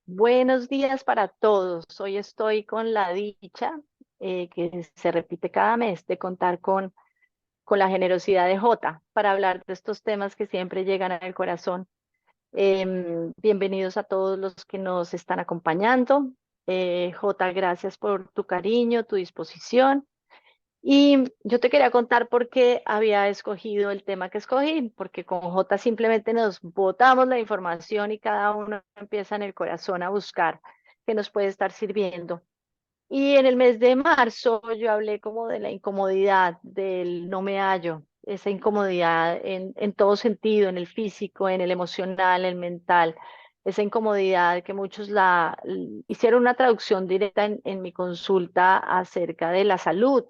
Buenos días para todos. Hoy estoy con la dicha que se repite cada mes de contar con la generosidad de Jota para hablar de estos temas que siempre llegan al corazón. Bienvenidos a todos los que nos están acompañando. Jota, gracias por tu cariño, tu disposición. Y yo te quería contar por qué había escogido el tema que escogí, porque con J simplemente nos botamos la información y cada uno empieza en el corazón a buscar qué nos puede estar sirviendo. Y en el mes de marzo yo hablé como de la incomodidad, del no me hallo, esa incomodidad en todo sentido, en el físico, en el emocional, en el mental, esa incomodidad que muchos hicieron una traducción directa en mi consulta acerca de la salud,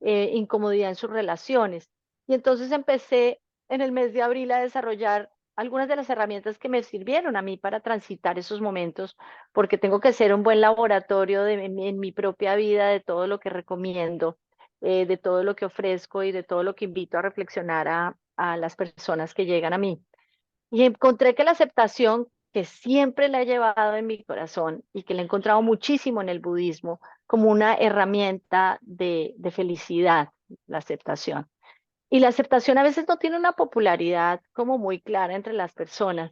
incomodidad en sus relaciones. Y entonces empecé en el mes de abril a desarrollar algunas de las herramientas que me sirvieron a mí para transitar esos momentos, porque tengo que ser un buen laboratorio en mi propia vida de todo lo que recomiendo, de todo lo que ofrezco y de todo lo que invito a reflexionar a las personas que llegan a mí. Y encontré que la aceptación, que siempre la he llevado en mi corazón y que la he encontrado muchísimo en el budismo como una herramienta de felicidad, la aceptación. Y la aceptación a veces no tiene una popularidad como muy clara entre las personas,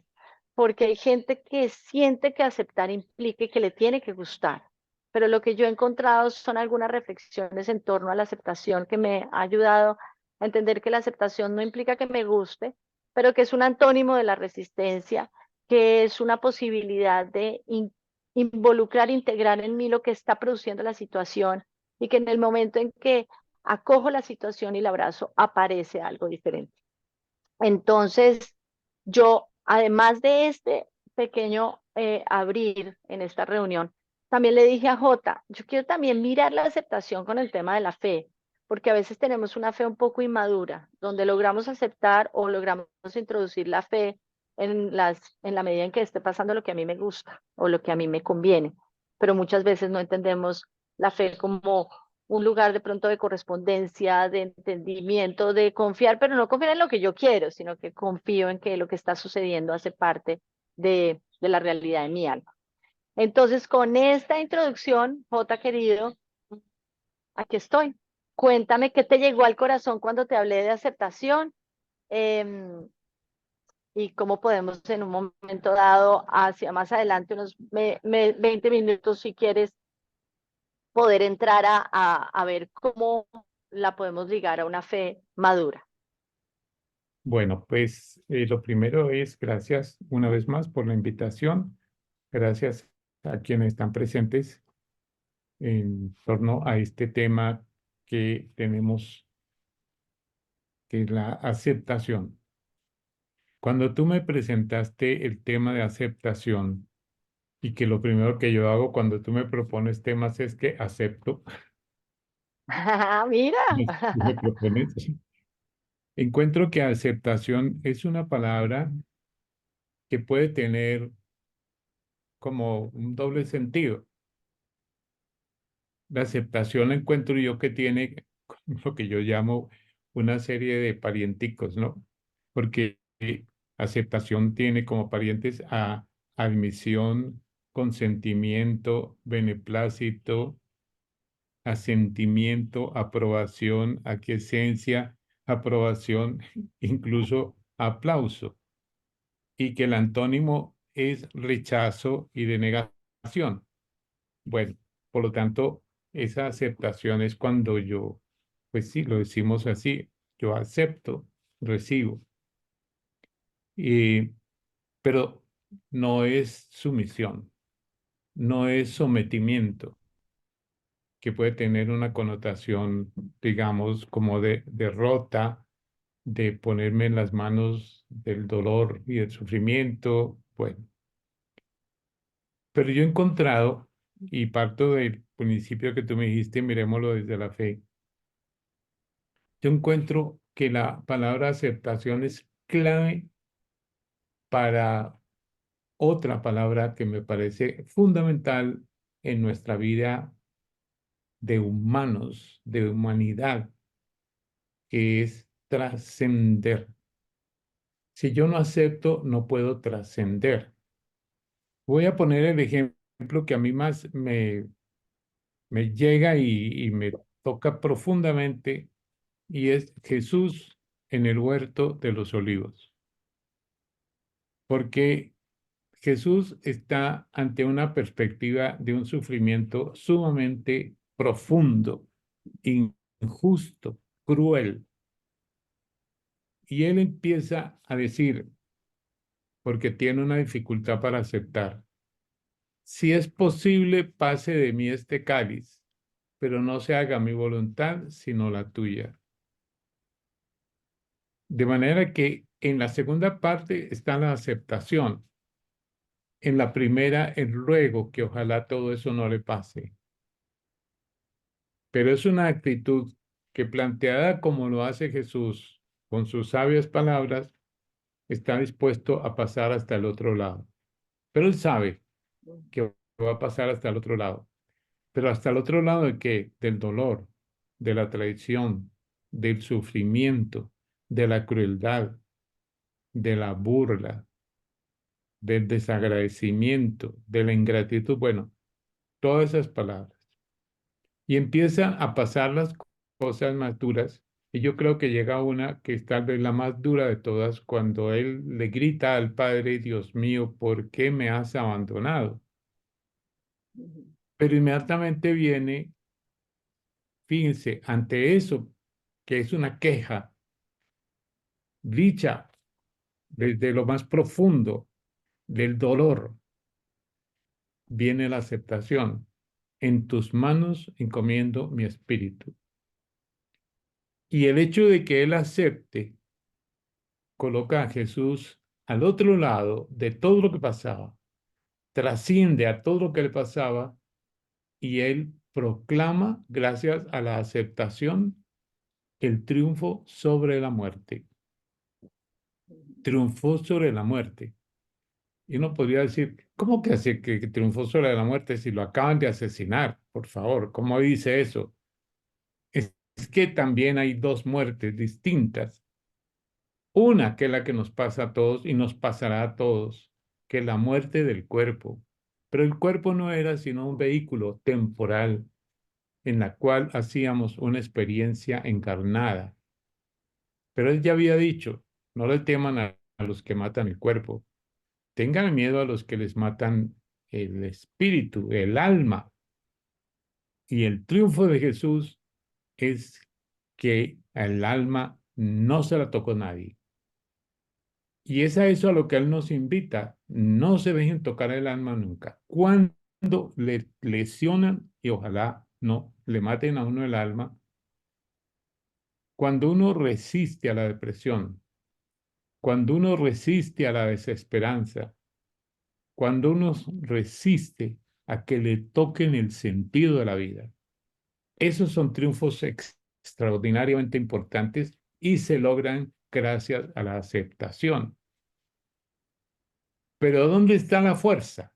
porque hay gente que siente que aceptar implica que le tiene que gustar. Pero lo que yo he encontrado son algunas reflexiones en torno a la aceptación que me ha ayudado a entender que la aceptación no implica que me guste, pero que es un antónimo de la resistencia, que es una posibilidad de involucrar, integrar en mí lo que está produciendo la situación y que en el momento en que acojo la situación y la abrazo, aparece algo diferente. Entonces, yo, además de este pequeño abrir en esta reunión, también le dije a Jota, yo quiero también mirar la aceptación con el tema de la fe, porque a veces tenemos una fe un poco inmadura, donde logramos aceptar o logramos introducir la fe en la medida en que esté pasando lo que a mí me gusta o lo que a mí me conviene, pero muchas veces no entendemos la fe como un lugar de pronto de correspondencia, de entendimiento, de confiar, pero no confiar en lo que yo quiero, sino que confío en que lo que está sucediendo hace parte de la realidad de mi alma. Entonces, con esta introducción, Jota querido, aquí estoy. Cuéntame qué te llegó al corazón cuando te hablé de aceptación, eh, y cómo podemos en un momento dado, hacia más adelante, unos 20 minutos, si quieres, poder entrar a ver cómo la podemos ligar a una fe madura. Bueno, pues lo primero es gracias una vez más por la invitación. Gracias a quienes están presentes en torno a este tema que tenemos, que es la aceptación. Cuando tú me presentaste el tema de aceptación y que lo primero que yo hago cuando tú me propones temas es que acepto, Mira, me propones, encuentro que aceptación es una palabra que puede tener como un doble sentido. La aceptación encuentro yo que tiene lo que yo llamo una serie de parienticos, ¿no? Porque aceptación tiene como parientes a admisión, consentimiento, beneplácito, asentimiento, aprobación, aquiescencia, aprobación, incluso aplauso. Y que el antónimo es rechazo y denegación. Bueno, por lo tanto, esa aceptación es cuando yo, pues sí, lo decimos así, yo acepto, recibo, y, pero no es sumisión, no es sometimiento, que puede tener una connotación, digamos, como de derrota, de ponerme en las manos del dolor y del sufrimiento, bueno. Pero yo he encontrado, y parto del principio que tú me dijiste, miremoslo desde la fe. Yo encuentro que la palabra aceptación es clave para otra palabra que me parece fundamental en nuestra vida de humanos, de humanidad, que es trascender. Si yo no acepto, no puedo trascender. Voy a poner el ejemplo que a mí más me llega y me toca profundamente, y es Jesús en el huerto de los olivos, porque Jesús está ante una perspectiva de un sufrimiento sumamente profundo, injusto, cruel, y él empieza a decir, porque tiene una dificultad para aceptar, si es posible, pase de mí este cáliz, pero no se haga mi voluntad, sino la tuya. De manera que en la segunda parte está la aceptación. En la primera, el ruego que ojalá todo eso no le pase. Pero es una actitud que planteada como lo hace Jesús con sus sabias palabras, está dispuesto a pasar hasta el otro lado. Pero él sabe que va a pasar hasta el otro lado. Pero hasta el otro lado de qué? Del dolor, de la traición, del sufrimiento, de la crueldad, de la burla, del desagradecimiento, de la ingratitud, bueno, todas esas palabras. Y empieza a pasar las cosas más duras. Y yo creo que llega una que es tal vez la más dura de todas, cuando él le grita al Padre, Dios mío, ¿por qué me has abandonado? Ujú, Pero inmediatamente viene, fíjense, ante eso, que es una queja dicha desde lo más profundo del dolor, viene la aceptación. En tus manos encomiendo mi espíritu. Y el hecho de que él acepte coloca a Jesús al otro lado de todo lo que pasaba, trasciende a todo lo que le pasaba y él proclama, gracias a la aceptación, el triunfo sobre la muerte. ujú. Triunfó sobre la muerte. Y uno podría decir, ¿cómo que hace que triunfó sobre la muerte si lo acaban de asesinar? Por favor, ¿cómo dice eso? Es que también hay dos muertes distintas. Una que es la que nos pasa a todos y nos pasará a todos, que es la muerte del cuerpo. Pero el cuerpo no era sino un vehículo temporal en la cual hacíamos una experiencia encarnada. Pero él ya había dicho, no le teman a los que matan el cuerpo, tengan miedo a los que les matan el espíritu, el alma. Y el triunfo de Jesús es que al alma no se la tocó nadie. Y es a eso a lo que Él nos invita. No se dejen tocar el alma nunca. Cuando le lesionan, y ojalá no le maten a uno el alma, cuando uno resiste a la depresión, cuando uno resiste a la desesperanza, cuando uno resiste a que le toquen el sentido de la vida, esos son triunfos extraordinariamente importantes y se logran gracias a la aceptación. Pero ¿dónde está la fuerza?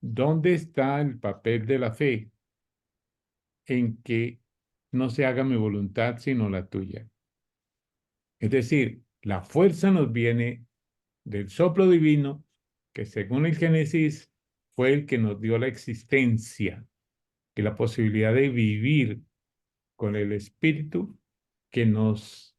¿Dónde está el papel de la fe en que no se haga mi voluntad sino la tuya? Es decir, la fuerza nos viene del soplo divino, que según el Génesis fue el que nos dio la existencia y la posibilidad de vivir con el Espíritu que nos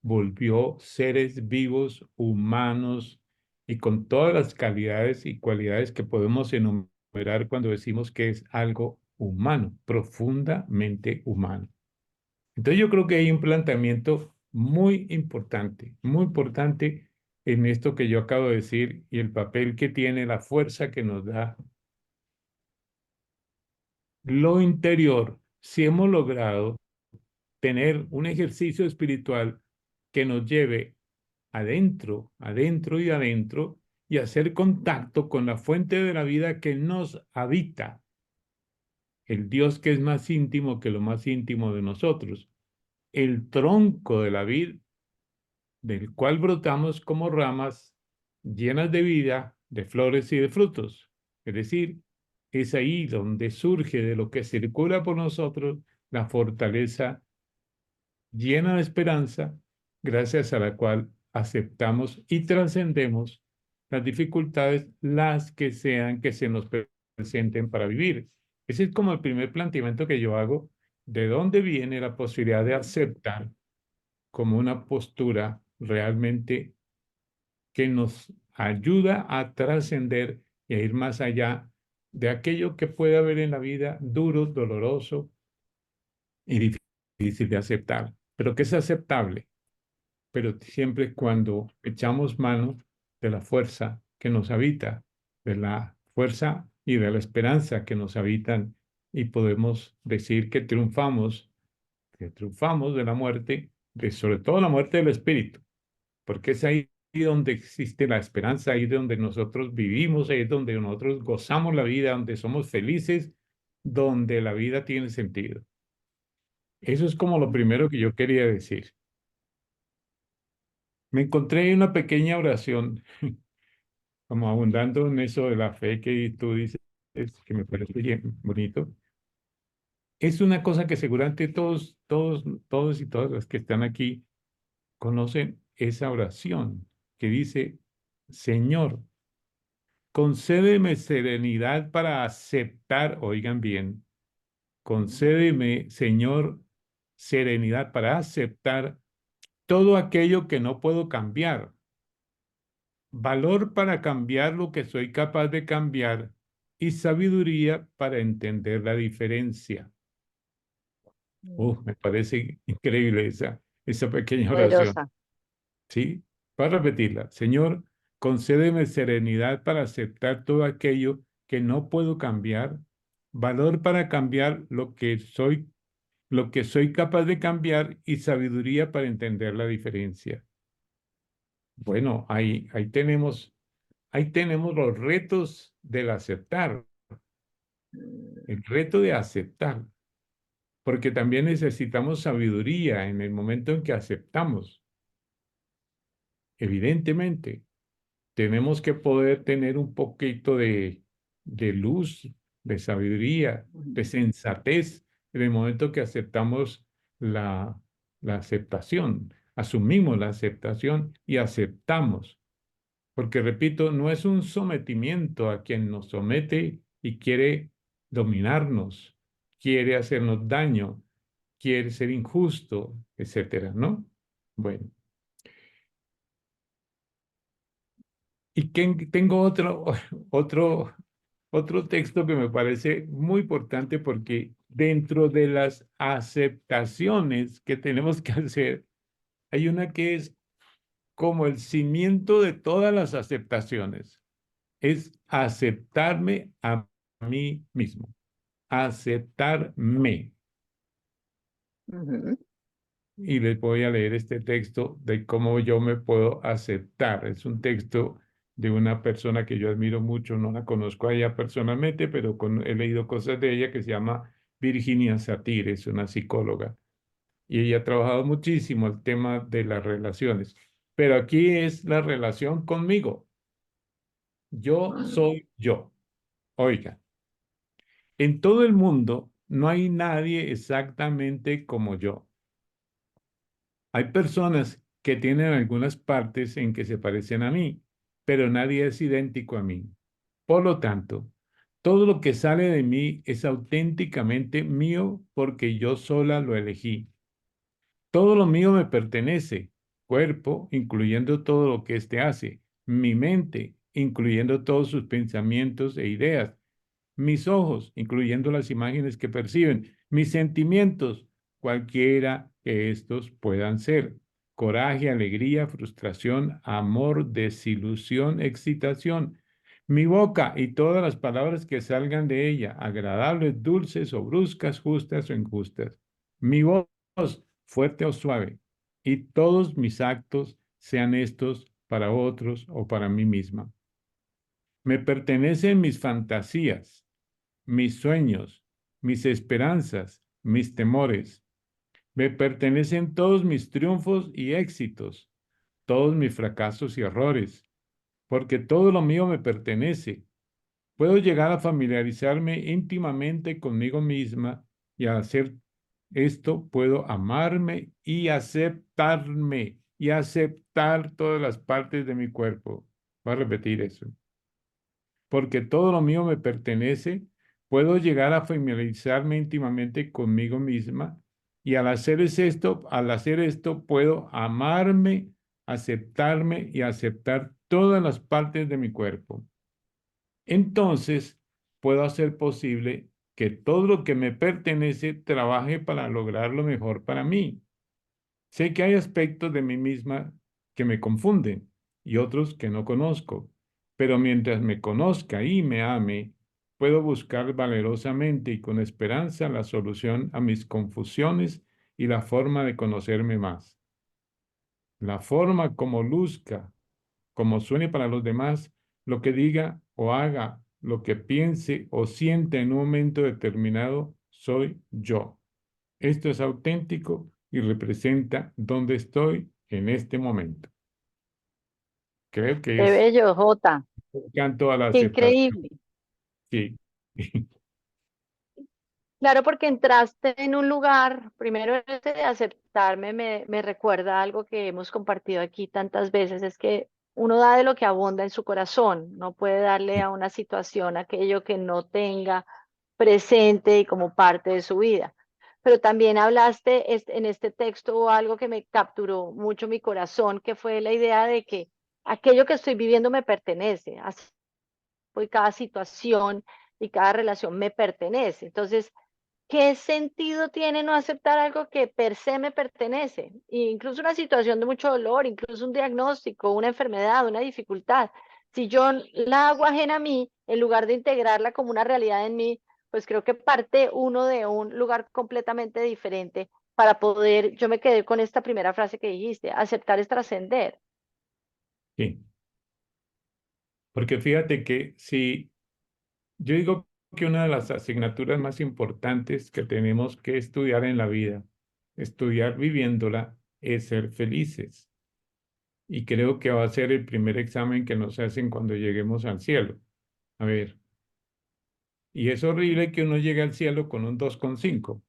volvió seres vivos, humanos y con todas las calidades y cualidades que podemos enumerar cuando decimos que es algo humano, profundamente humano. Entonces yo creo que hay un planteamiento muy importante en esto que yo acabo de decir y el papel que tiene la fuerza que nos da lo interior, si hemos logrado tener un ejercicio espiritual que nos lleve adentro, adentro y adentro y hacer contacto con la fuente de la vida que nos habita, el Dios que es más íntimo que lo más íntimo de nosotros, el tronco de la vid del cual brotamos como ramas llenas de vida, de flores y de frutos. Es decir, es ahí donde surge de lo que circula por nosotros la fortaleza llena de esperanza, gracias a la cual aceptamos y trascendemos las dificultades, las que sean que se nos presenten para vivir. Ese es como el primer planteamiento que yo hago, de dónde viene la posibilidad de aceptar como una postura realmente que nos ayuda a trascender y a ir más allá de aquello que puede haber en la vida duro, doloroso y difícil de aceptar, pero que es aceptable, pero siempre cuando echamos mano de la fuerza que nos habita, de la fuerza y de la esperanza que nos habitan y podemos decir que triunfamos de la muerte, de sobre todo la muerte del espíritu, porque es ahí donde existe la esperanza, ahí donde nosotros vivimos, ahí es donde nosotros gozamos la vida, donde somos felices, donde la vida tiene sentido. Eso es como lo primero que yo quería decir. Me encontré en una pequeña oración, como abundando en eso de la fe que tú dices, que me parece bien bonito. Es una cosa que seguramente todos y todas las que están aquí conocen esa oración que dice, Señor, concédeme serenidad para aceptar, oigan bien, concédeme, Señor, serenidad para aceptar todo aquello que no puedo cambiar, valor para cambiar lo que soy capaz de cambiar y sabiduría para entender la diferencia. Me parece increíble esa pequeña oración. Poderosa. ¿Sí? Voy a repetirla. Señor, concédeme serenidad para aceptar todo aquello que no puedo cambiar, valor para cambiar lo que soy capaz de cambiar y sabiduría para entender la diferencia. Bueno, ahí tenemos los retos del aceptar, el reto de aceptar, porque también necesitamos sabiduría en el momento en que aceptamos, evidentemente. Tenemos que poder tener un poquito de luz, de sabiduría, de sensatez en el momento que aceptamos la, la aceptación, asumimos la aceptación y aceptamos. Porque, repito, no es un sometimiento a quien nos somete y quiere dominarnos, quiere hacernos daño, quiere ser injusto, etcétera, ¿no? Bueno. Tengo otro, otro texto que me parece muy importante porque dentro de las aceptaciones que tenemos que hacer, hay una que es como el cimiento de todas las aceptaciones. Es aceptarme a mí mismo, aceptarme. Ujú. Y les voy a leer este texto de cómo yo me puedo aceptar. Es un texto de una persona que yo admiro mucho, no la conozco a ella personalmente, pero he leído cosas de ella que se llama Virginia Satir, es una psicóloga. Y ella ha trabajado muchísimo el tema de las relaciones. Pero aquí es la relación conmigo. Yo soy yo. Oiga, en todo el mundo no hay nadie exactamente como yo. Hay personas que tienen algunas partes en que se parecen a mí, pero nadie es idéntico a mí. Por lo tanto, todo lo que sale de mí es auténticamente mío porque yo sola lo elegí. Todo lo mío me pertenece, cuerpo, incluyendo todo lo que éste hace, mi mente, incluyendo todos sus pensamientos e ideas, mis ojos, incluyendo las imágenes que perciben, mis sentimientos, cualquiera que estos puedan ser, coraje, alegría, frustración, amor, desilusión, excitación, mi boca y todas las palabras que salgan de ella, agradables, dulces o bruscas, justas o injustas, mi voz, fuerte o suave, y todos mis actos, sean estos para otros o para mí misma. Me pertenecen mis fantasías, mis sueños, mis esperanzas, mis temores. Me pertenecen todos mis triunfos y éxitos, todos mis fracasos y errores, porque todo lo mío me pertenece. Puedo llegar a familiarizarme íntimamente conmigo misma y al hacer esto puedo amarme y aceptar todas las partes de mi cuerpo. Voy a repetir eso. Porque todo lo mío me pertenece, puedo llegar a familiarizarme íntimamente conmigo misma y al hacer esto puedo amarme, aceptarme y aceptar todas las partes de mi cuerpo. Entonces, puedo hacer posible que todo lo que me pertenece trabaje para lograr lo mejor para mí. Sé que hay aspectos de mí misma que me confunden y otros que no conozco, pero mientras me conozca y me ame, puedo buscar valerosamente y con esperanza la solución a mis confusiones y la forma de conocerme más. La forma como luzca, como suene para los demás, lo que diga o haga, lo que piense o sienta en un momento determinado, soy yo. Esto es auténtico y representa dónde estoy en este momento. Creo que Qué es bello, Jota. un canto a la Qué aceptación. increíble. Sí, Claro, porque entraste en un lugar, primero ese de aceptarme me recuerda algo que hemos compartido aquí tantas veces, es que uno da de lo que abunda en su corazón, no puede darle a una situación aquello que no tenga presente y como parte de su vida. Pero también hablaste en este texto algo que me capturó mucho mi corazón, que fue la idea de que aquello que estoy viviendo me pertenece, así y cada situación y cada relación me pertenece. Entonces, ¿qué sentido tiene no aceptar algo que per se me pertenece? E incluso una situación de mucho dolor, incluso un diagnóstico, una enfermedad, una dificultad. Si yo la hago ajena a mí, en lugar de integrarla como una realidad en mí, pues creo que parte uno de un lugar completamente diferente para poder, yo me quedé con esta primera frase que dijiste, aceptar es trascender. sí. Porque fíjate que si yo digo que una de las asignaturas más importantes que tenemos que estudiar en la vida, estudiar viviéndola, es ser felices. Y creo que va a ser el primer examen que nos hacen cuando lleguemos al cielo. A ver, y es horrible que uno llegue al cielo con un 2,5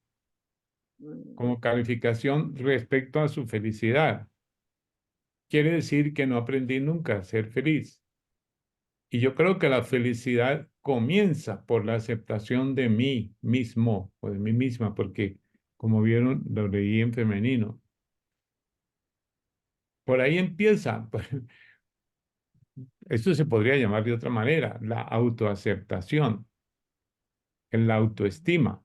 como calificación respecto a su felicidad. Quiere decir que no aprendí nunca a ser feliz. Y yo creo que la felicidad comienza por la aceptación de mí mismo o de mí misma, porque como vieron, lo leí en femenino. Por ahí empieza. Esto se podría llamar de otra manera, la autoaceptación, la autoestima.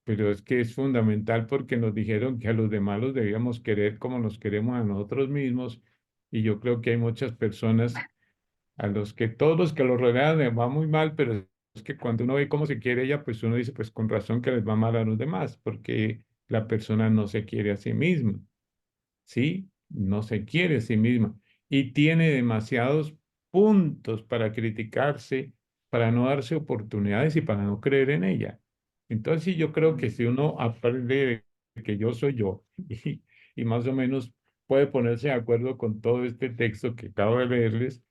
Pero es que es fundamental porque nos dijeron que a los demás los debíamos querer como nos queremos a nosotros mismos. Y yo creo que hay muchas personas a los que todos los que los rodean les va muy mal, pero es que cuando uno ve cómo se quiere ella, pues uno dice, pues con razón que les va mal a los demás, porque la persona no se quiere a sí misma, ¿sí? No se quiere a sí misma y tiene demasiados puntos para criticarse, para no darse oportunidades y para no creer en ella. Entonces, sí, yo creo que si uno aprende de que yo soy yo y más o menos puede ponerse de acuerdo con todo este texto que acabo de leerles,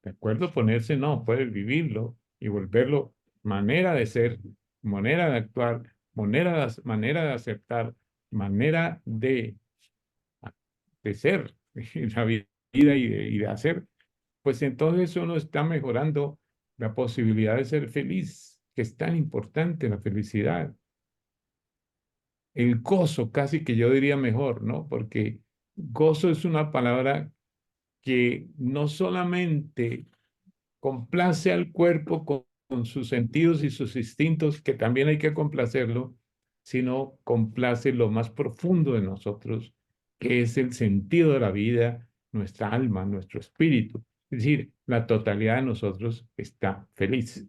¿de acuerdo? Ponerse, no, puedes vivirlo y volverlo manera de ser, manera de actuar, manera de aceptar, manera de ser en la vida y de hacer, pues entonces uno está mejorando la posibilidad de ser feliz, que es tan importante la felicidad. El gozo, casi que yo diría mejor, ¿no? Porque gozo es una palabra que no solamente complace al cuerpo con sus sentidos y sus instintos, que también hay que complacerlo, sino complace lo más profundo de nosotros, que es el sentido de la vida, nuestra alma, nuestro espíritu. Es decir, la totalidad de nosotros está feliz.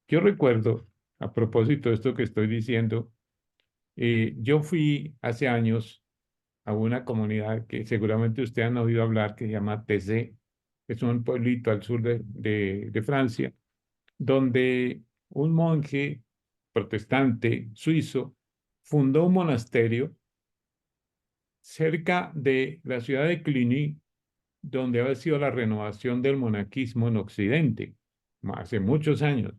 Yo recuerdo, a propósito de esto que estoy diciendo, yo fui hace años a una comunidad que seguramente ustedes han oído hablar, que se llama Thésée, es un pueblito al sur de Francia, donde un monje protestante suizo fundó un monasterio cerca de la ciudad de Cluny, donde había sido la renovación del monaquismo en Occidente, hace muchos años.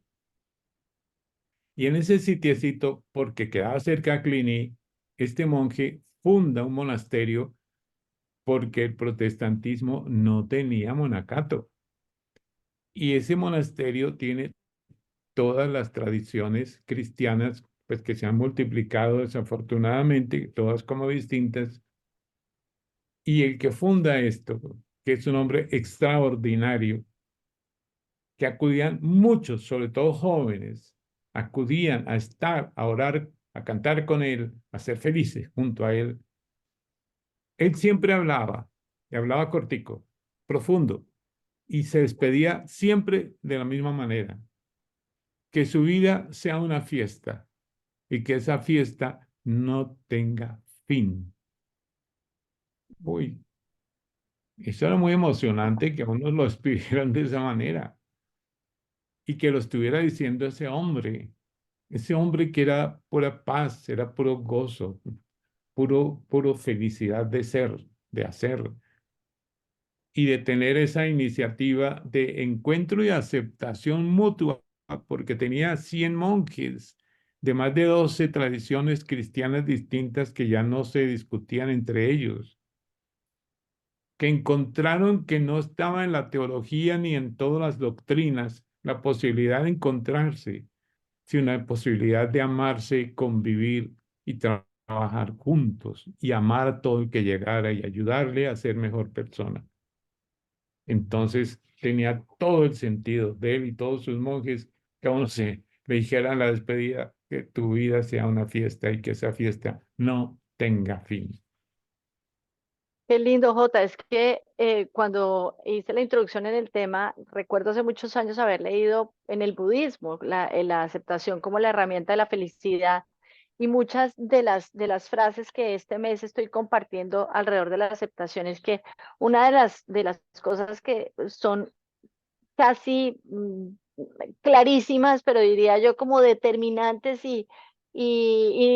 Y en ese sitiecito, porque quedaba cerca de Cluny, este monje funda un monasterio porque el protestantismo no tenía monacato. Y ese monasterio tiene todas las tradiciones cristianas, pues que se han multiplicado desafortunadamente, todas como distintas. Y el que funda esto, que es un hombre extraordinario, que acudían muchos, sobre todo jóvenes, acudían a estar, a orar, a cantar con él, a ser felices junto a él. Él siempre hablaba, y hablaba cortico, profundo, y se despedía siempre de la misma manera. Que su vida sea una fiesta y que esa fiesta no tenga fin. Uy, eso era muy emocionante que a uno lo despidieran de esa manera y que lo estuviera diciendo ese hombre que era pura paz, era puro gozo, puro felicidad de ser, de hacer y de tener esa iniciativa de encuentro y aceptación mutua, porque tenía 100 monjes de más de 12 tradiciones cristianas distintas que ya no se discutían entre ellos, que encontraron que no estaba en la teología ni en todas las doctrinas la posibilidad de encontrarse, sino la posibilidad de amarse, convivir y trabajar juntos y amar a todo el que llegara y ayudarle a ser mejor persona. Entonces tenía todo el sentido de él y todos sus monjes que a uno se le dijera en la despedida que tu vida sea una fiesta y que esa fiesta no tenga fin. Qué lindo, Jota. Es que cuando hice la introducción en el tema, recuerdo hace muchos años haber leído en el budismo la aceptación como la herramienta de la felicidad y muchas de las frases que este mes estoy compartiendo alrededor de la aceptación es que una de las cosas que son casi clarísimas, pero diría yo como determinantes y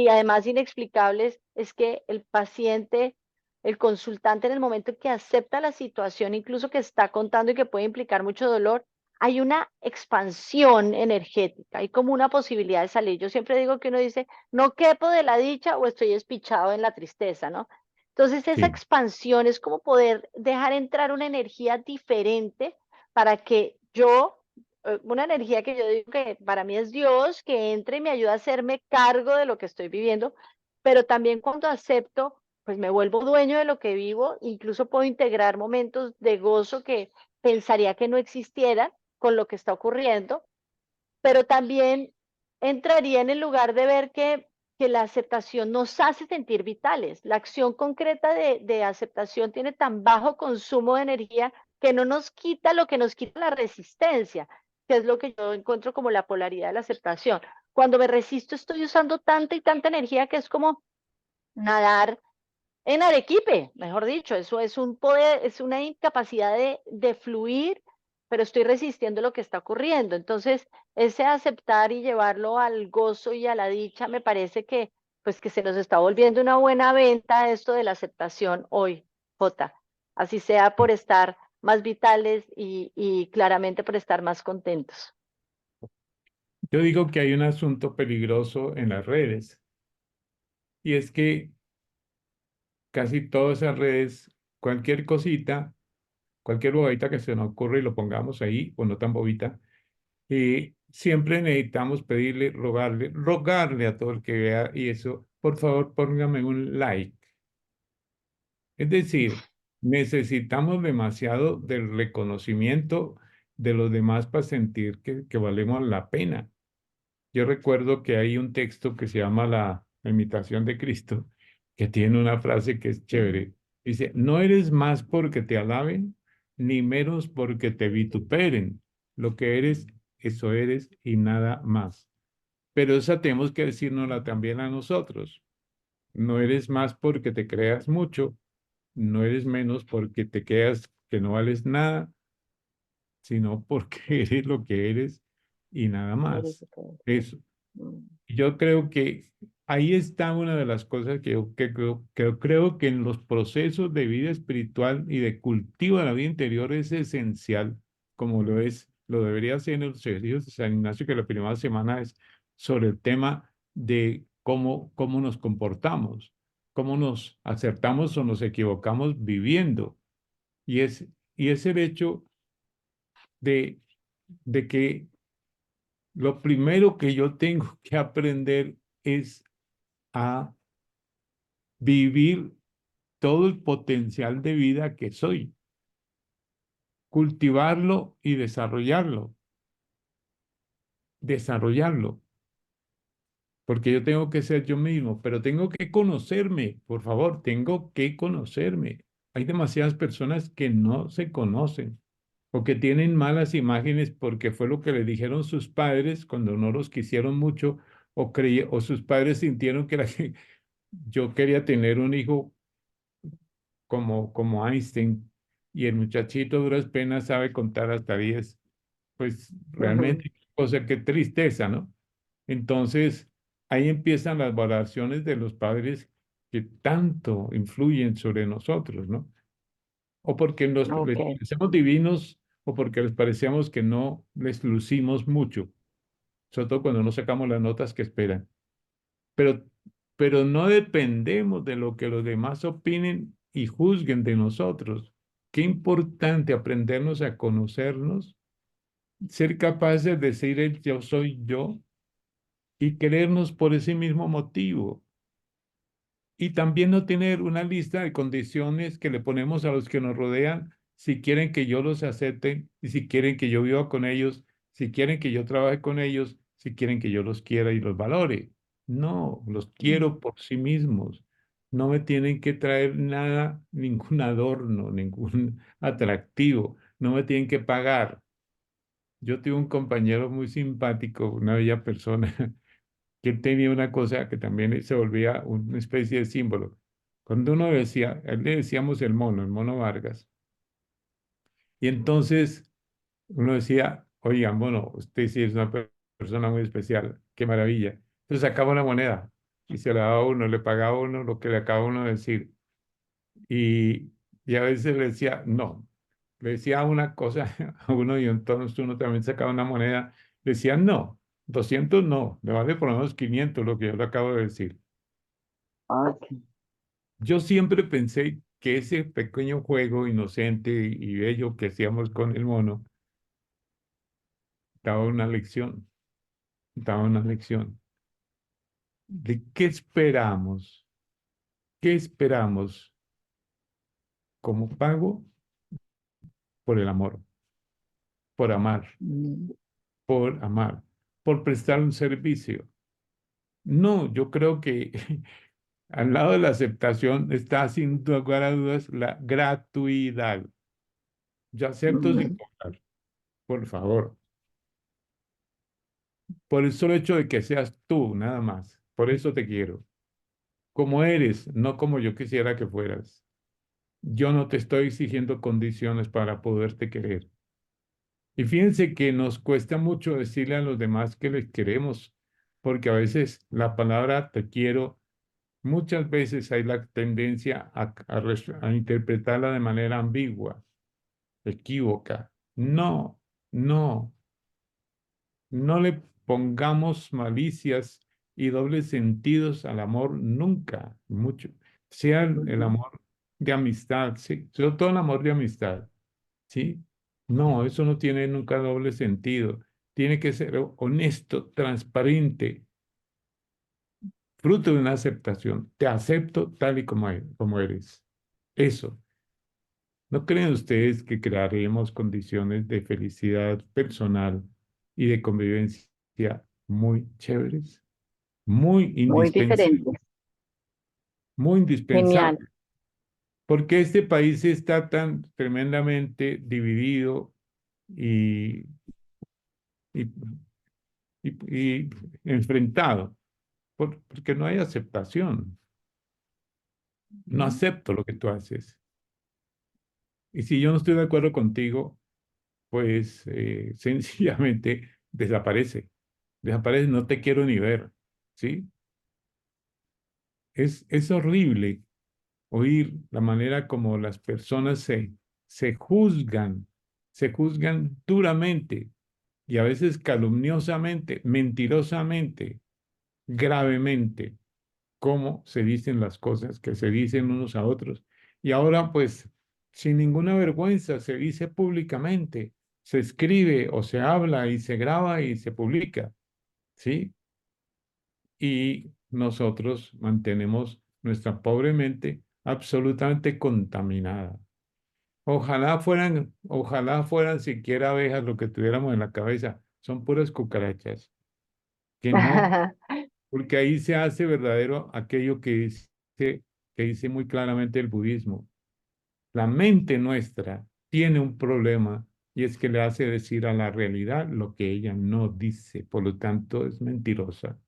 además inexplicables, es que el paciente, el consultante en el momento que acepta la situación, incluso que está contando y que puede implicar mucho dolor, hay una expansión energética, hay como una posibilidad de salir. Yo siempre digo que uno dice, no quepo de la dicha o estoy espichado en la tristeza, ¿no? Entonces esa Sí, expansión es como poder dejar entrar una energía diferente para que yo, una energía que yo digo que para mí es Dios, que entre y me ayuda a hacerme cargo de lo que estoy viviendo, pero también cuando acepto, pues me vuelvo dueño de lo que vivo, incluso puedo integrar momentos de gozo que pensaría que no existieran con lo que está ocurriendo, pero también entraría en el lugar de ver que la aceptación nos hace sentir vitales. La acción concreta de aceptación tiene tan bajo consumo de energía que no nos quita lo que nos quita la resistencia, que es lo que yo encuentro como la polaridad de la aceptación. Cuando me resisto estoy usando tanta y tanta energía que es como nadar en Arequipe, mejor dicho, eso es un poder, es una incapacidad de fluir, pero estoy resistiendo lo que está ocurriendo. Entonces, ese aceptar y llevarlo al gozo y a la dicha, me parece que, pues, que se nos está volviendo una buena venta esto de la aceptación hoy, Jota. Así sea por estar más vitales y claramente por estar más contentos. yo digo que hay un asunto peligroso en las redes y es que casi todas esas redes, cualquier cosita, cualquier bobita que se nos ocurra y lo pongamos ahí, o no tan bobita, siempre necesitamos pedirle, rogarle a todo el que vea y eso, por favor, póngame un like. Es decir, necesitamos demasiado del reconocimiento de los demás para sentir que valemos la pena. Yo recuerdo que hay un texto que se llama La imitación de Cristo, que tiene una frase que es chévere. Dice, no eres más porque te alaben, ni menos porque te vituperen. Lo que eres, eso eres y nada más. Pero esa tenemos que decírnosla también a nosotros. No eres más porque te creas mucho, no eres menos porque te creas que no vales nada, sino porque eres lo que eres y nada más. Eso. Yo creo que ahí está una de las cosas que creo que en los procesos de vida espiritual y de cultivo de la vida interior es esencial, como lo debería ser en los ejercicios de San Ignacio, que la primera semana es sobre el tema de cómo nos comportamos. cómo nos acertamos o nos equivocamos viviendo. Y y es el hecho de, de que lo primero que yo tengo que aprender es a vivir todo el potencial de vida que soy, cultivarlo y desarrollarlo, porque yo tengo que ser yo mismo, pero tengo que conocerme, por favor, tengo que conocerme. Hay demasiadas personas que no se conocen o que tienen malas imágenes porque fue lo que le dijeron sus padres cuando no los quisieron mucho o sus padres sintieron que yo quería tener un hijo como Einstein y el muchachito a duras penas sabe contar hasta 10, pues Ujú. realmente, o sea, qué tristeza, ¿no? Entonces, ahí empiezan las valoraciones de los padres que tanto influyen sobre nosotros, ¿no? O porque les Ok. parecemos divinos o porque les parecemos que no les lucimos mucho, sobre todo cuando no sacamos las notas que esperan. Pero, pero no dependemos de lo que los demás opinen y juzguen de nosotros. Qué importante aprendernos a conocernos, ser capaces de decir el yo soy yo y querernos por ese mismo motivo. Y también no tener una lista de condiciones que le ponemos a los que nos rodean si quieren que yo los acepte y si quieren que yo viva con ellos, si quieren que yo trabaje con ellos, si quieren que yo los quiera y los valore. No, los quiero por sí mismos. No me tienen que traer nada, ningún adorno, ningún atractivo. No me tienen que pagar. Yo tuve un compañero muy simpático, una bella persona, que él tenía una cosa que también se volvía una especie de símbolo. Cuando uno decía, a él le decíamos el mono Vargas, y entonces uno decía, oigan, mono, usted sí es una persona muy especial, qué maravilla. Entonces sacaba una moneda y se la daba a uno, le pagaba a uno lo que le acaba uno de decir. Y, y a veces le decía, no, le decía una cosa a uno y entonces uno también sacaba una moneda, le decía, no, 200 no, le vale por lo menos 500 lo que yo le acabo de decir. Ok. Yo siempre pensé que ese pequeño juego inocente y bello que hacíamos con el mono daba una lección, daba una lección. ¿De qué esperamos? ¿Qué esperamos como pago por el amor, por amar, Mm. por amar, por prestar un servicio? No, yo creo que al lado de la aceptación está sin lugar a dudas la gratuidad. Yo acepto sin Mm. cobrar, por favor. Por el solo hecho de que seas tú, nada más. Por eso te quiero. Como eres, no como yo quisiera que fueras. Yo no te estoy exigiendo condiciones para poderte querer. Y fíjense que nos cuesta mucho decirle a los demás que les queremos, porque a veces la palabra te quiero, muchas veces hay la tendencia a interpretarla de manera ambigua, equívoca. No, no. No le pongamos malicias y dobles sentidos al amor nunca, mucho. Sea el Ujú. amor de amistad, sí, sobre todo el amor de amistad, ¿sí? No, eso no tiene nunca doble sentido. Tiene que ser honesto, transparente, fruto de una aceptación. Te acepto tal y como eres. Eso. ¿No creen ustedes que crearemos condiciones de felicidad personal y de convivencia muy chéveres? Muy Muy indispensable, diferentes. muy Genial. indispensable. Porque este país está tan tremendamente dividido y, y, y enfrentado? Porque no hay aceptación. No Mm. acepto lo que tú haces. Y si yo no estoy de acuerdo contigo, pues sencillamente desaparece. Desaparece, no te quiero ni ver. ¿Sí? Es horrible oír la manera como las personas se juzgan duramente y a veces calumniosamente, mentirosamente, gravemente. cómo se dicen las cosas que se dicen unos a otros. Y ahora, pues, sin ninguna vergüenza, se dice públicamente, se escribe o se habla y se graba y se publica, ¿sí? Y nosotros mantenemos nuestra pobre mente absolutamente contaminada. Ojalá fueran siquiera abejas lo que tuviéramos en la cabeza. Son puras cucarachas. Que no, porque ahí se hace verdadero aquello que dice muy claramente el budismo. La mente nuestra tiene un problema y es que le hace decir a la realidad lo que ella no dice. Por lo tanto, es mentirosa.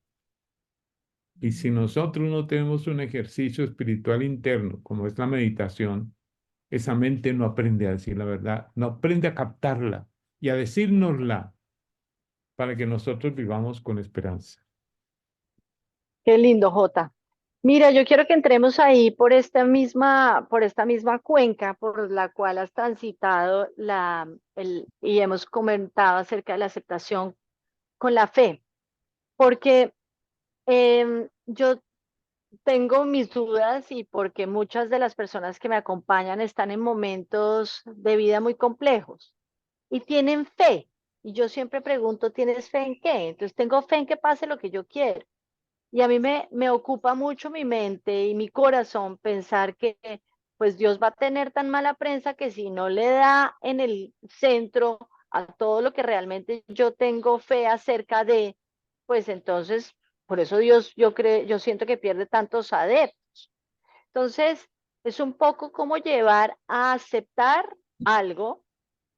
Y si nosotros no tenemos un ejercicio espiritual interno, como es la meditación, esa mente no aprende a decir la verdad, no aprende a captarla y a decírnosla para que nosotros vivamos con esperanza. Qué lindo, Jota. Mira, yo quiero que entremos ahí por esta misma cuenca por la cual has transitado y hemos comentado acerca de la aceptación con la fe, porque yo tengo mis dudas y porque muchas de las personas que me acompañan están en momentos de vida muy complejos y tienen fe. Y yo siempre pregunto, ¿tienes fe en qué? Entonces tengo fe en que pase lo que yo quiero. Y a mí me ocupa mucho mi mente y mi corazón pensar que pues Dios va a tener tan mala prensa que si no le da en el centro a todo lo que realmente yo tengo fe acerca de, pues entonces, por eso Dios, yo siento que pierde tantos adeptos. Entonces, es un poco como llevar a aceptar algo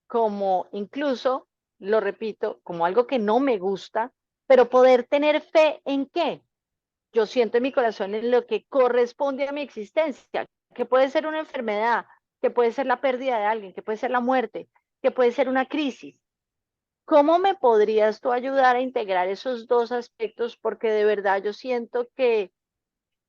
como incluso, lo repito, como algo que no me gusta, pero poder tener fe en qué yo siento en mi corazón en lo que corresponde a mi existencia, que puede ser una enfermedad, que puede ser la pérdida de alguien, que puede ser la muerte, que puede ser una crisis. ¿Cómo me podrías tú ayudar a integrar esos dos aspectos? Porque de verdad yo siento que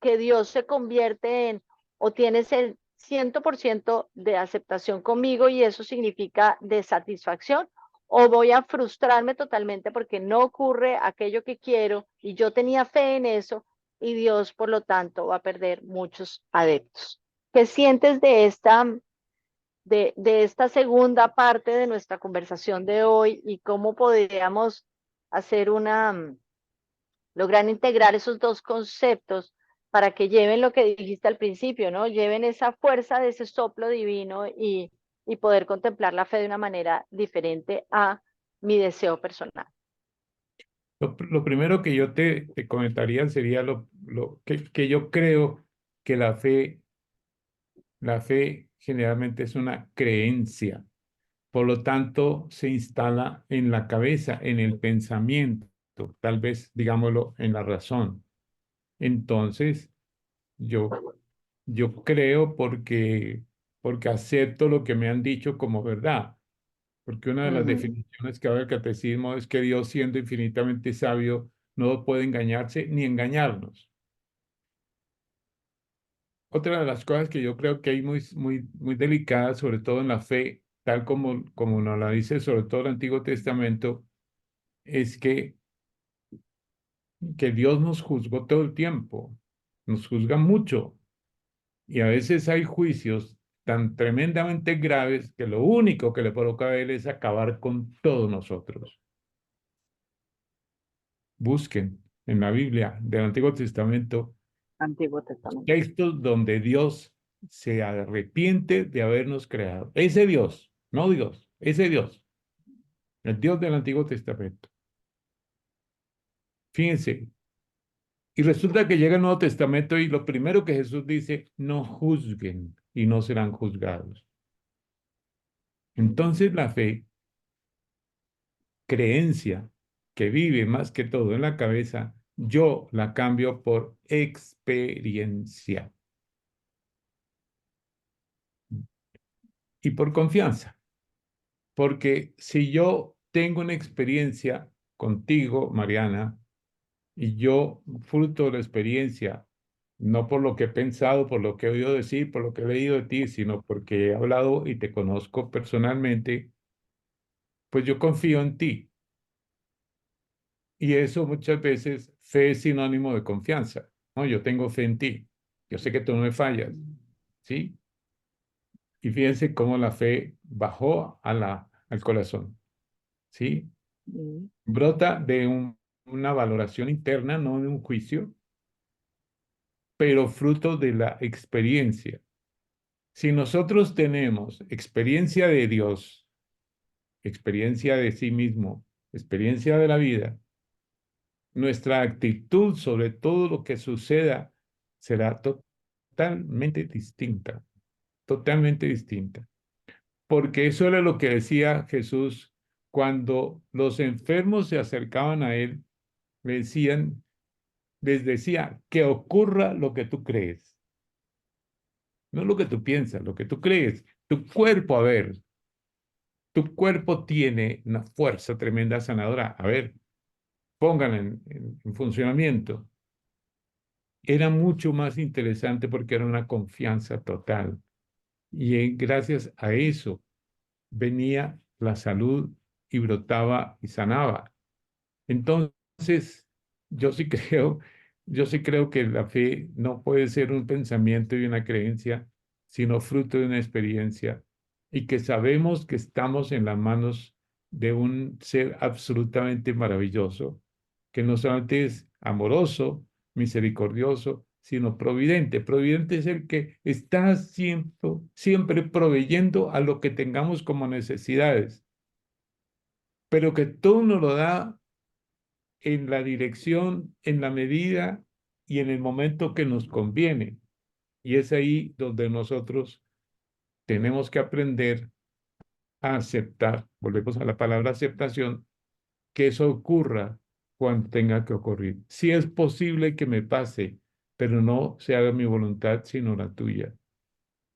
Dios se convierte en, o tienes el 100% de aceptación conmigo y eso significa de satisfacción, o voy a frustrarme totalmente porque no ocurre aquello que quiero y yo tenía fe en eso y Dios, por lo tanto, va a perder muchos adeptos. ¿Qué sientes de esta segunda parte de nuestra conversación de hoy y cómo podríamos hacer lograr integrar esos dos conceptos para que lleven lo que dijiste al principio, ¿no? Lleven esa fuerza de ese soplo divino y poder contemplar la fe de una manera diferente a mi deseo personal. Lo primero que yo te comentaría sería lo que yo creo que la fe generalmente es una creencia. Por lo tanto, se instala en la cabeza, en el pensamiento, tal vez, digámoslo, en la razón. Entonces, yo, yo creo porque acepto lo que me han dicho como verdad. Porque una de las Ujú. definiciones que da el catecismo es que Dios, siendo infinitamente sabio, no puede engañarse ni engañarnos. Otra de las cosas que yo creo que hay muy delicadas, sobre todo en la fe, tal como nos la dice sobre todo el Antiguo Testamento, es que Dios nos juzgó todo el tiempo, nos juzga mucho y a veces hay juicios tan tremendamente graves que lo único que le provoca a Él es acabar con todos nosotros. Busquen en la Biblia del Antiguo Testamento Antiguo Testamento. textos donde Dios se arrepiente de habernos creado. Ese Dios, no Dios, ese Dios, el Dios del Antiguo Testamento. Fíjense, y resulta que llega el Nuevo Testamento y lo primero que Jesús dice, no juzguen y no serán juzgados. Entonces la fe, creencia, que vive más que todo en la cabeza, yo la cambio por experiencia y por confianza. Porque si yo tengo una experiencia contigo, Mariana, y yo fruto de la experiencia, no por lo que he pensado, por lo que he oído decir, por lo que he leído de ti, sino porque he hablado y te conozco personalmente, pues yo confío en ti. Y eso muchas veces fe es sinónimo de confianza. No, yo tengo fe en ti. Yo sé que tú no me fallas. ¿Sí? Y fíjense cómo la fe bajó al corazón. ¿Sí? Mm, Brota de una valoración interna, no de un juicio, pero fruto de la experiencia. Si nosotros tenemos experiencia de Dios, experiencia de sí mismo, experiencia de la vida, nuestra actitud sobre todo lo que suceda será totalmente distinta, totalmente distinta. Porque eso era lo que decía Jesús cuando los enfermos se acercaban a él, le decían, les decía, que ocurra lo que tú crees, no lo que tú piensas, lo que tú crees. Tu cuerpo, a ver, tu cuerpo tiene una fuerza tremenda sanadora. A ver, pónganla en funcionamiento. Era mucho más interesante porque era una confianza total. Y gracias a eso venía la salud y brotaba y sanaba. Entonces, yo sí creo, yo sí creo que la fe no puede ser un pensamiento y una creencia, sino fruto de una experiencia y que sabemos que estamos en las manos de un ser absolutamente maravilloso, que no solamente es amoroso, misericordioso, sino providente. Providente es el que está siempre, siempre proveyendo a lo que tengamos como necesidades, pero que todo nos lo da en la dirección, en la medida y en el momento que nos conviene. Y es ahí donde nosotros tenemos que aprender a aceptar, volvemos a la palabra aceptación, que eso ocurra cuando tenga que ocurrir. Si es posible que me pase, pero no se haga mi voluntad, sino la tuya.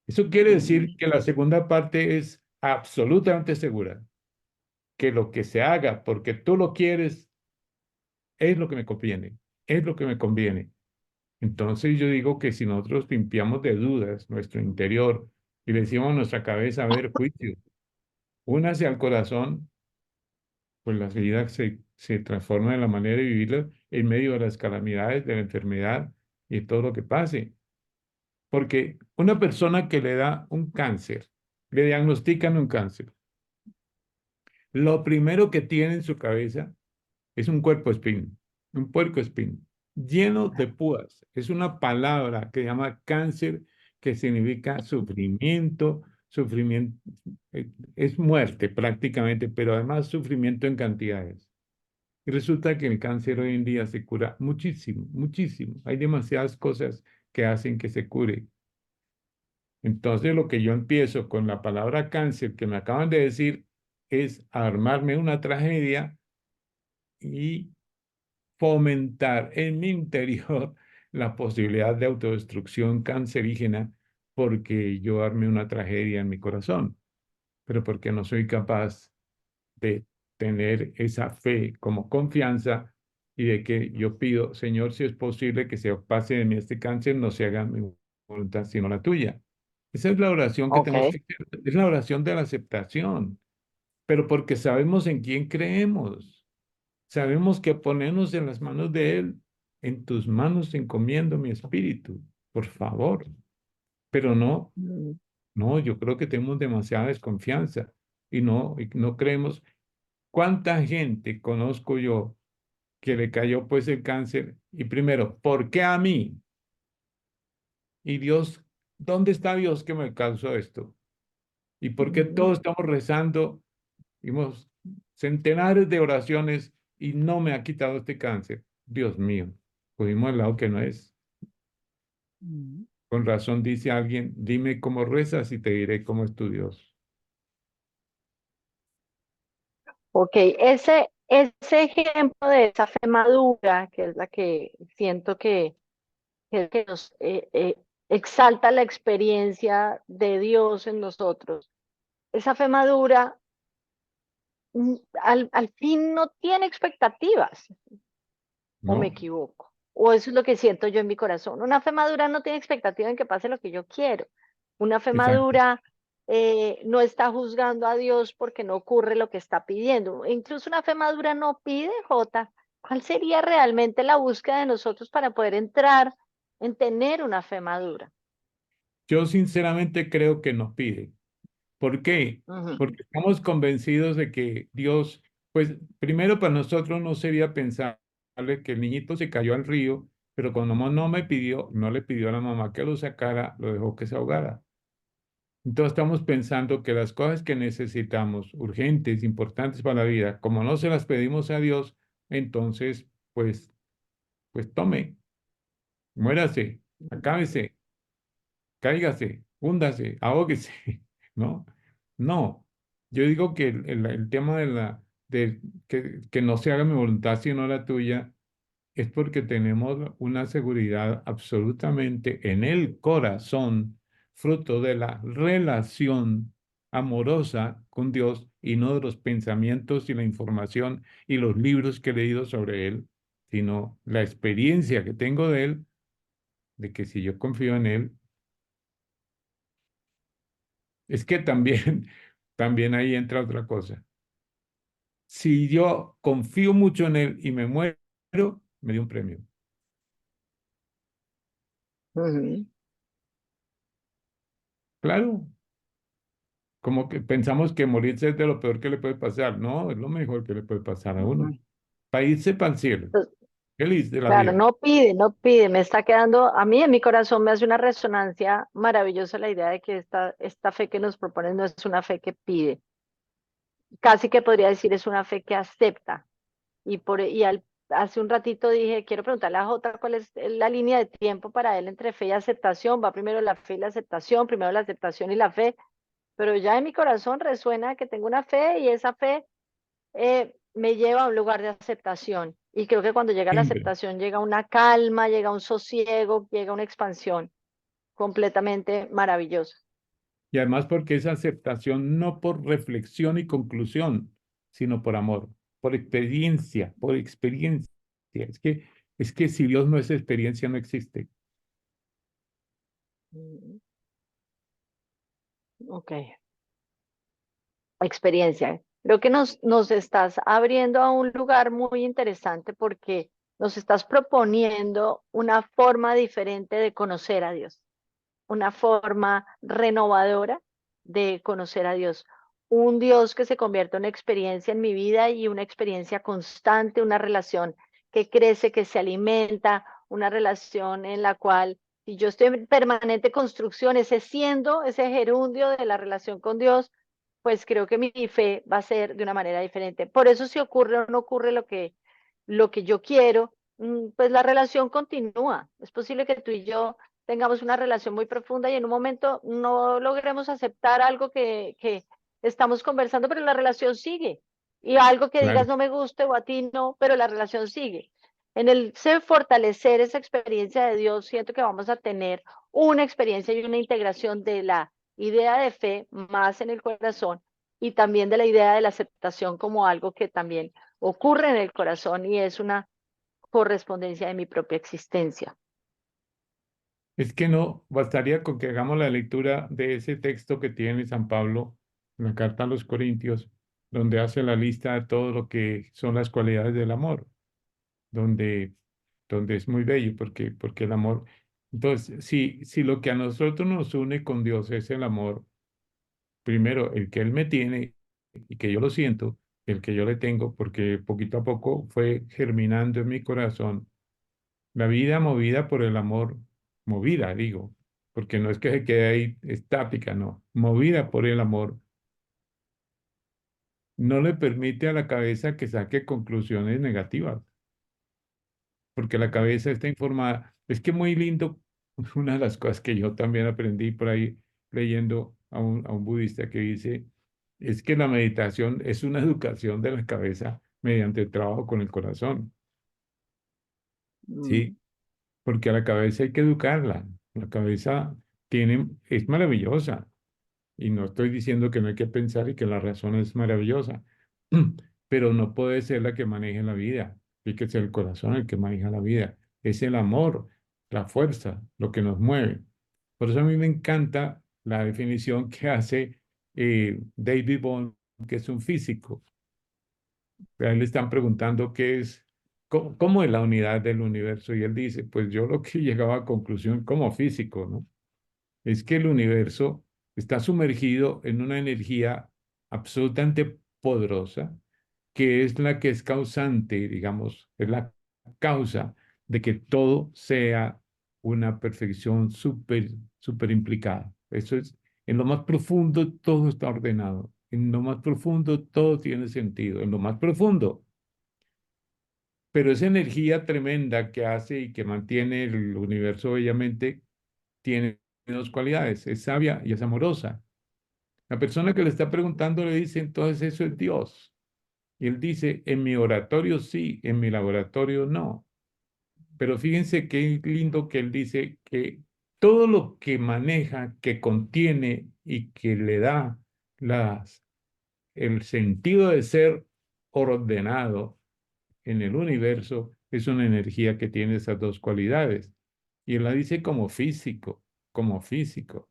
Eso quiere decir mm, que la segunda parte es absolutamente segura, que lo que se haga porque tú lo quieres es lo que me conviene, es lo que me conviene. Entonces yo digo que si nosotros limpiamos de dudas nuestro interior y le decimos a nuestra cabeza, a ver, juicio, únase al corazón, pues la vida se transforma en la manera de vivirla en medio de las calamidades, de la enfermedad y todo lo que pase. Porque una persona que le da un cáncer, le diagnostican un cáncer, lo primero que tiene en su cabeza es un cuerpo espín, un puerco espín, lleno de púas. Es una palabra que se llama cáncer, que significa sufrimiento, sufrimiento, es muerte prácticamente, pero además sufrimiento en cantidades. Y resulta que el cáncer hoy en día se cura muchísimo, muchísimo. Hay demasiadas cosas que hacen que se cure. Entonces lo que yo empiezo con la palabra cáncer que me acaban de decir es armarme una tragedia y fomentar en mi interior la posibilidad de autodestrucción cancerígena porque yo armé una tragedia en mi corazón, pero porque no soy capaz de tener esa fe como confianza y de que yo pido, Señor, si es posible que se pase de mí este cáncer, no se haga mi voluntad sino la tuya. Esa es la oración que ok. tenemos que hacer, es la oración de la aceptación, pero porque sabemos en quién creemos. Sabemos que ponernos en las manos de Él, en tus manos encomiendo mi espíritu, por favor. Pero no, Mm, no, yo creo que tenemos demasiada desconfianza y no creemos. ¿Cuánta gente conozco yo que le cayó pues el cáncer? Y primero, ¿por qué a mí? Y Dios, ¿dónde está Dios que me causó esto? ¿Y por qué mm, todos estamos rezando? Hemos centenares de oraciones y no me ha quitado este cáncer. Dios mío, cogimos el lado que no es. mm. Con razón dice alguien, dime cómo rezas y te diré cómo es tu Dios. Ok, ese ejemplo de esa fe madura, que es la que siento que nos exalta la experiencia de Dios en nosotros, esa fe madura al fin no tiene expectativas, o me No, equivoco, o eso es lo que siento yo en mi corazón. Una fe madura no tiene expectativa en que pase lo que yo quiero. Una fe exacto. madura no está juzgando a Dios porque no ocurre lo que está pidiendo. Incluso una fe madura no pide, Jota. ¿Cuál sería realmente la búsqueda de nosotros para poder entrar en tener una fe madura. Yo sinceramente creo que nos pide. ¿Por qué? Ujú, Porque estamos convencidos de que Dios, pues primero para nosotros no sería pensable que el niñito se cayó al río, pero cuando no me pidió, no le pidió a la mamá que lo sacara, lo dejó que se ahogara. Entonces estamos pensando que las cosas que necesitamos, urgentes, importantes para la vida, como no se las pedimos a Dios, entonces, pues tome, muérase, acábese, cáigase, húndase, ahóguese, ¿no? No, yo digo que el tema de que no se haga mi voluntad sino la tuya es porque tenemos una seguridad absolutamente en el corazón, fruto de la relación amorosa con Dios y no de los pensamientos y la información y los libros que he leído sobre Él, sino la experiencia que tengo de Él, de que si yo confío en Él, es que también, también ahí entra otra cosa. Si yo confío mucho en Él y me muero, me dio un premio. ujú, Claro, como que pensamos que morirse es de lo peor que le puede pasar. No, es lo mejor que le puede pasar a uno. ujú. Para irse para el cielo, Pues, feliz de la claro, vida. no pide, no pide, me está quedando, a mí en mi corazón me hace una resonancia maravillosa la idea de que esta fe que nos proponen no es una fe que pide, casi que podría decir es una fe que acepta. Hace un ratito dije, quiero preguntarle a Jota cuál es la línea de tiempo para él entre fe y aceptación. Va primero la fe y la aceptación, primero la aceptación y la fe, pero ya en mi corazón resuena que tengo una fe y esa fe me lleva a un lugar de aceptación. Y creo que cuando llega la Siempre. aceptación llega una calma, llega un sosiego, llega una expansión completamente maravillosa. Y además porque esa aceptación no por reflexión y conclusión, sino por amor, por experiencia, por experiencia. Es que si Dios no es experiencia, no existe. Mm, ok, experiencia. Creo que nos estás abriendo a un lugar muy interesante porque nos estás proponiendo una forma diferente de conocer a Dios, una forma renovadora de conocer a Dios. Un Dios que se convierte en una experiencia en mi vida y una experiencia constante, una relación que crece, que se alimenta, una relación en la cual, si yo estoy en permanente construcción, ese siendo, ese gerundio de la relación con Dios, pues creo que mi fe va a ser de una manera diferente. Por eso si ocurre o no ocurre lo que yo quiero, pues la relación continúa. Es posible que tú y yo tengamos una relación muy profunda y en un momento no logremos aceptar algo que estamos conversando, pero la relación sigue. Y algo que Claro. digas no me guste o a ti no, pero la relación sigue. En el se fortalecer esa experiencia de Dios, siento que vamos a tener una experiencia y una integración de la idea de fe más en el corazón y también de la idea de la aceptación como algo que también ocurre en el corazón y es una correspondencia de mi propia existencia. Es que no bastaría con que hagamos la lectura de ese texto que tiene San Pablo en la carta a los Corintios, donde hace la lista de todo lo que son las cualidades del amor, donde, donde es muy bello, porque el amor, entonces, si lo que a nosotros nos une con Dios es el amor, primero el que Él me tiene y que yo lo siento, el que yo le tengo, porque poquito a poco fue germinando en mi corazón la vida movida por el amor, movida, digo, porque no es que se quede ahí estática, no, movida por el amor, no le permite a la cabeza que saque conclusiones negativas, porque la cabeza está informada. Es que muy lindo, una de las cosas que yo también aprendí por ahí leyendo a un budista que dice, es que la meditación es una educación de la cabeza mediante el trabajo con el corazón, ¿sí? Mm, Porque a la cabeza hay que educarla. La cabeza es maravillosa. Y no estoy diciendo que no hay que pensar y que la razón es maravillosa, pero no puede ser la que maneje la vida. Tiene que ser el corazón el que maneja la vida. Es el amor, la fuerza, lo que nos mueve. Por eso a mí me encanta la definición que hace David Bohm, que es un físico. A él le están preguntando qué es. ¿cómo es la unidad del universo? Y él dice, pues yo lo que llegaba a conclusión como físico, ¿no? Es que el universo está sumergido en una energía absolutamente poderosa, que es la que es causante, digamos, es la causa de que todo sea una perfección súper implicada. Eso es, en lo más profundo todo está ordenado, en lo más profundo todo tiene sentido, en lo más profundo. Pero esa energía tremenda que hace y que mantiene el universo bellamente tiene dos cualidades, es sabia y es amorosa. La persona que le está preguntando le dice, entonces eso es Dios. Y él dice, en mi oratorio sí, en mi laboratorio no. Pero fíjense qué lindo que él dice que todo lo que maneja, que contiene y que le da las, el sentido de ser ordenado en el universo es una energía que tiene esas dos cualidades. Y él la dice como físico, como físico.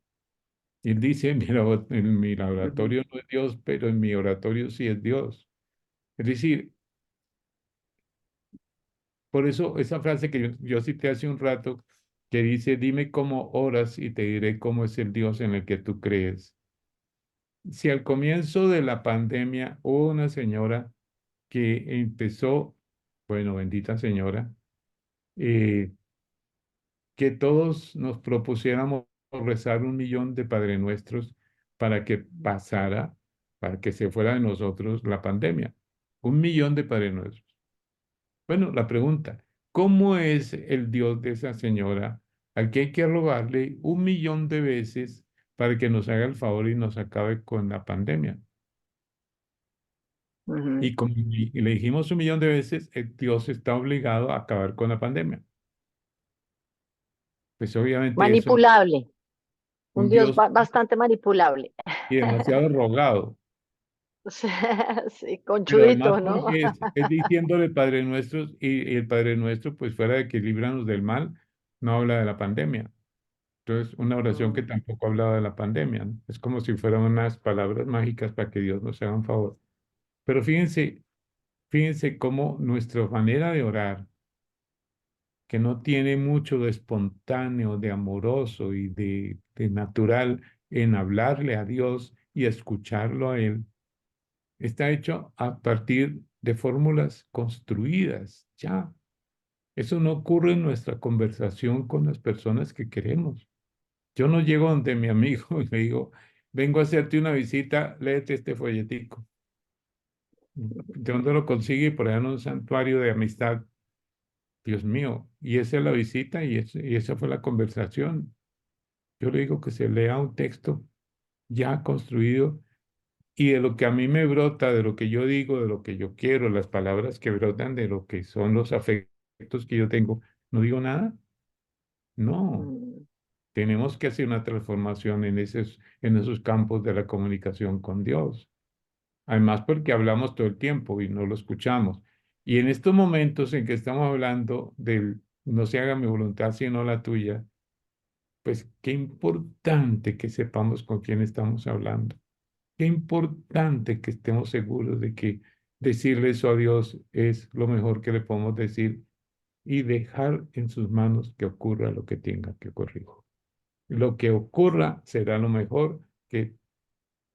Y él dice, en mi Ujú, laboratorio no es Dios, pero en mi oratorio sí es Dios. Es decir, por eso esa frase que yo cité hace un rato, que dice, dime cómo oras y te diré cómo es el Dios en el que tú crees. Si al comienzo de la pandemia hubo una señora que empezó, bueno, bendita señora, eh, que todos nos propusiéramos rezar 1 millón de Padre Nuestros para que pasara, para que se fuera de nosotros la pandemia. 1 millón de Padre Nuestros. Bueno, la pregunta, ¿cómo es el Dios de esa señora al que hay que rogarle 1 millón de veces para que nos haga el favor y nos acabe con la pandemia? ujú. Y le dijimos 1 millón de veces, Dios está obligado a acabar con la pandemia. Pues obviamente eso es Manipulable, un un Dios Dios bastante manipulable. y demasiado rogado. O sea, sí, Pero además conchudito, ¿no? porque es diciéndole Padre Nuestro y el Padre Nuestro, pues fuera de que líbranos del mal, no habla de la pandemia. Entonces, una oración que Mm, tampoco hablaba de la pandemia, ¿no? Es como si fueran unas palabras mágicas para que Dios nos haga un favor. Pero fíjense cómo nuestra manera de orar, que no tiene mucho de espontáneo, de amoroso y de natural en hablarle a Dios y escucharlo a Él, está hecho a partir de fórmulas construidas, ya. Eso no ocurre en nuestra conversación con las personas que queremos. Yo no llego donde mi amigo y le digo, vengo a hacerte una visita, léete este folletico. ¿De dónde lo consigue? Por allá en un santuario de amistad. Dios mío, y esa es la visita y esa fue la conversación. Yo le digo que se lea un texto ya construido y de lo que a mí me brota, de lo que yo digo, de lo que yo quiero, las palabras que brotan de lo que son los afectos que yo tengo, no digo nada. No, mm. tenemos que hacer una transformación en esos campos de la comunicación con Dios. Además, porque hablamos todo el tiempo y no lo escuchamos. Y en estos momentos en que estamos hablando del no se haga mi voluntad sino la tuya, pues qué importante que sepamos con quién estamos hablando. Qué importante que estemos seguros de que decirle eso a Dios es lo mejor que le podemos decir y dejar en sus manos que ocurra lo que tenga que ocurrir. Lo que ocurra será lo mejor que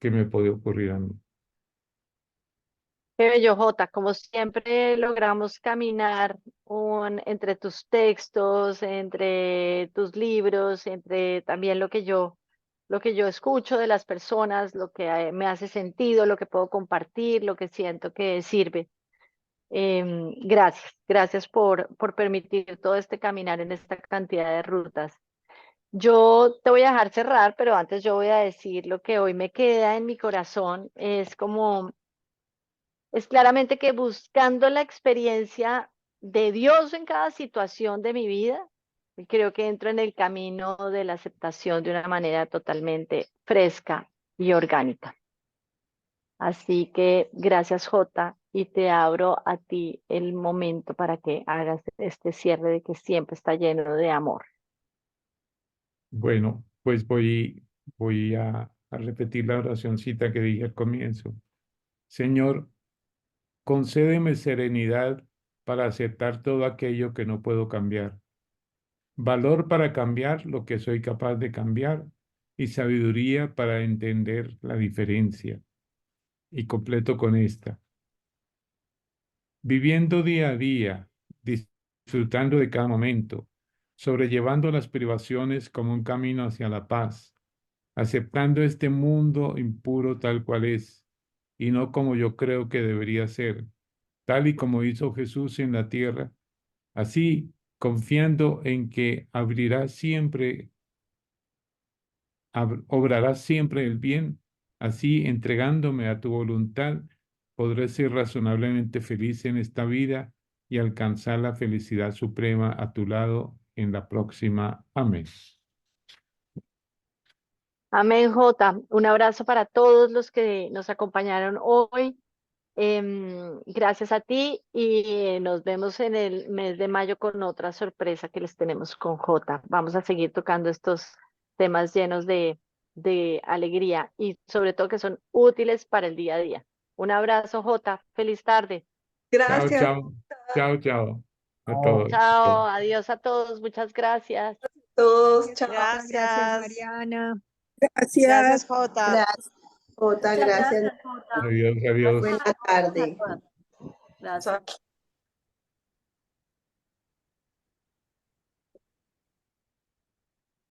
me puede ocurrir a mí. Qué bello, Jota. Como siempre, logramos caminar entre tus textos, entre tus libros, entre también lo que yo escucho de las personas, lo que me hace sentido, lo que puedo compartir, lo que siento que sirve. Gracias, gracias por permitir todo este caminar en esta cantidad de rutas. Yo te voy a dejar cerrar, pero antes yo voy a decir lo que hoy me queda en mi corazón. Es claramente que buscando la experiencia de Dios en cada situación de mi vida, creo que entro en el camino de la aceptación de una manera totalmente fresca y orgánica. Así que gracias, Jota, y te abro a ti el momento para que hagas este cierre de que siempre está lleno de amor. Bueno, pues voy a repetir la oracióncita que dije al comienzo. Señor, concédeme serenidad para aceptar todo aquello que no puedo cambiar. Valor para cambiar lo que soy capaz de cambiar y sabiduría para entender la diferencia. Y completo con esta. Viviendo día a día, disfrutando de cada momento, sobrellevando las privaciones como un camino hacia la paz, aceptando este mundo impuro tal cual es, y no como yo creo que debería ser, tal y como hizo Jesús en la tierra, así confiando en que abrirá siempre, obrará siempre el bien, así entregándome a tu voluntad, podré ser razonablemente feliz en esta vida y alcanzar la felicidad suprema a tu lado en la próxima. Amén. Amén, Jota. Un abrazo para todos los que nos acompañaron hoy. Gracias a ti y nos vemos en el mes de mayo con otra sorpresa que les tenemos con Jota. Vamos a seguir tocando estos temas llenos de alegría y sobre todo que son útiles para el día a día. Un abrazo, Jota. Feliz tarde. Chao, Gracias chao. Chao, chao a Chao. todos. Chao, adiós a todos. Muchas gracias. a todos. Gracias, Chao. Jota. Gracias, Gracias. Mariana. Gracias. Gracias, Jota. Gracias, Jota. Muchas Gracias. gracias, Jota. Adiós, Gracias adiós. Buena a todos y a tarde. todas. Gracias. Chao.